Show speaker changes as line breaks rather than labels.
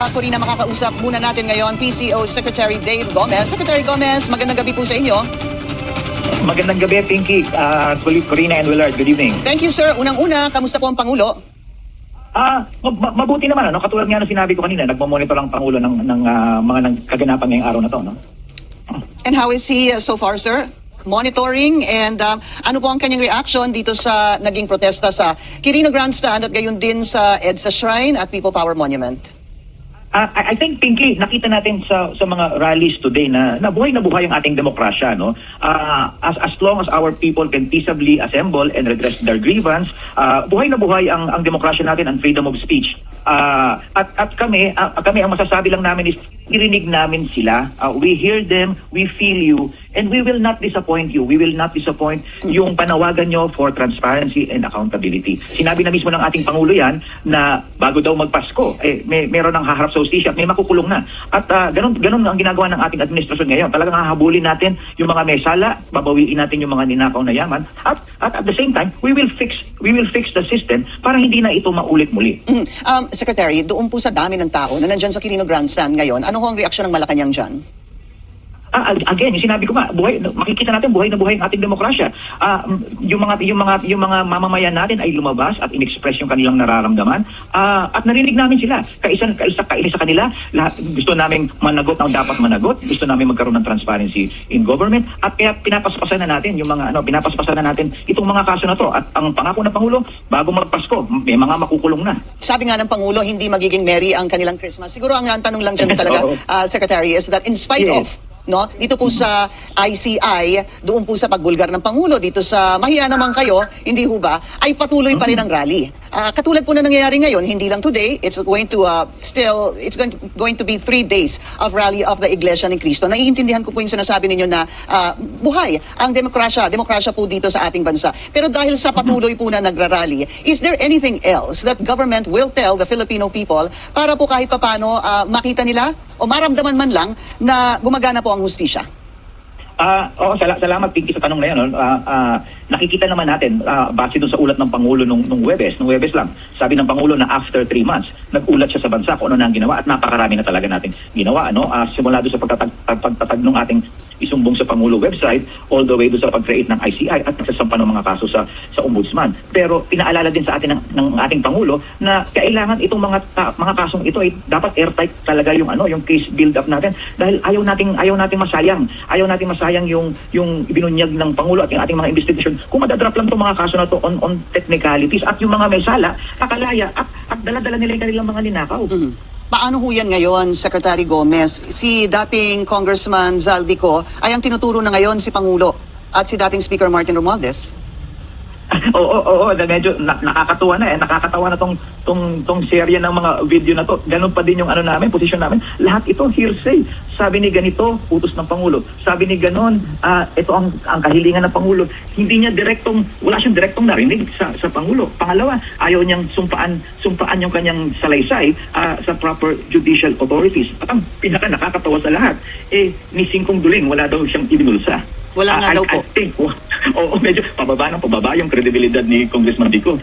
Ako rin na makakausap muna natin ngayon, PCO Secretary Dave Gomez. Secretary Gomez, magandang gabi po sa inyo.
Magandang gabi, Pinky, Corina and Willard. Good evening.
Thank you, sir. Unang-una, kamusta po ang Pangulo?
Mabuti naman, ano? Katulad nga ng sinabi ko kanina, nagmamonitor ang Pangulo ng mga kaganapan ngayong araw na to, no?
And how is he so far, sir? Monitoring and ano po ang kanyang reaction dito sa naging protesta sa Quirino Grandstand at gayon din sa EDSA Shrine at People Power Monument?
I think, Pinky, nakita natin sa mga rallies today na buhay ang ating demokrasya, no? As long as our people can peaceably assemble and redress their grievance, buhay na buhay ang demokrasya natin, ang freedom of speech. At kami ang masasabi lang namin is irinig namin sila. We hear them, we feel you, and we will not disappoint you. We will not disappoint yung panawagan nyo for transparency and accountability. Sinabi na mismo ng ating Pangulo yan na bago daw magpasko, meron ng haharap sa hustisya at may makukulong na. At ganun ang ginagawa ng ating administrasyon ngayon. Talagang hahabulin natin yung mga may sala, babawiin natin yung mga ninakaw na yaman, at at the same time, we will fix the system para hindi na ito maulit muli.
Secretary, doon po sa dami ng tao na nandyan sa Quirino Grandstand ngayon, ano ho ang reaksyon ng Malacanang dyan?
Again, yung sinabi ko nga, makikita natin buhay na buhay ang ating demokrasya. Yung mga mamamayan natin ay lumabas at in-express yung kanilang nararamdaman, at narinig namin sila. Kaisa kanila, gusto naming managot ang dapat managot, gusto namin magkaroon ng transparency in government, at kaya pinapaspasan na natin itong mga kaso na to. At ang pangako ng Pangulo, bago magpasko, may mga makukulong na.
Sabi nga ng Pangulo, hindi magiging merry ang kanilang Christmas. Siguro ang tanong lang dyan talaga, Secretary, is that in spite of dito po sa ICI, doon po sa pagbulgar ng Pangulo, dito sa mahiya naman kayo, hindi ho ba, ay patuloy pa rin ang rally. Katulad po na nangyayari ngayon, hindi lang today, it's going to be 3 days of rally of the Iglesia ni Cristo. Naiintindihan ko po yung sinasabi ninyo na buhay ang demokrasya po dito sa ating bansa. Pero dahil sa patuloy po na nagrarally, is there anything else that government will tell the Filipino people para po kahit papano makita nila o maramdaman man lang na gumagana po ang hustisya?
Salamat, Pinky, sa tanong na yan. Nakikita naman natin, base doon sa ulat ng Pangulo nung Huwebes lang, sabi ng Pangulo na after 3 months, nag-ulat siya sa bansa kung ano na ang ginawa, at napakarami na talaga natin ginawa. Simula doon sa pagtatag ng ating isumbong sa Pangulo website, all the way doon sa pag-create ng ICI at nagsasampa ng mga kaso sa Ombudsman. Pero pinaalala din sa atin ng ating Pangulo na kailangan itong mga kasong ito ay dapat airtight talaga yung case build-up natin, dahil ayaw nating masayang yung ibinunyag ng Pangulo at yung ating mga investigation. Kung madadrop lang itong mga kaso na to on technicalities, at yung mga may sala, kakalaya at dala-dala nila yung kanilang mga ninakaw.
Paano ho yan ngayon, Secretary Gomez? Si dating Congressman Zaldico ay ang tinuturo na ngayon si Pangulo at si dating Speaker Martin Romualdez.
Oo, medyo nakakatawa na tong serye ng mga video na to. Ganun pa din yung posisyon namin. Lahat ito hearsay. Sabi ni ganito, utos ng Pangulo. Sabi ni ganon, ito ang kahilingan ng Pangulo. Wala siyang direktong narinig sa Pangulo. Pangalawa, ayaw niyang sumpaan yung kanyang salaysay sa proper judicial authorities. At ang pinaka nakakatawa sa lahat, ni Singkong Duling, wala daw siyang ibinulsa.
Wala nga daw po.
I think, medyo pababa yung kredibilidad ni Congressman Dico.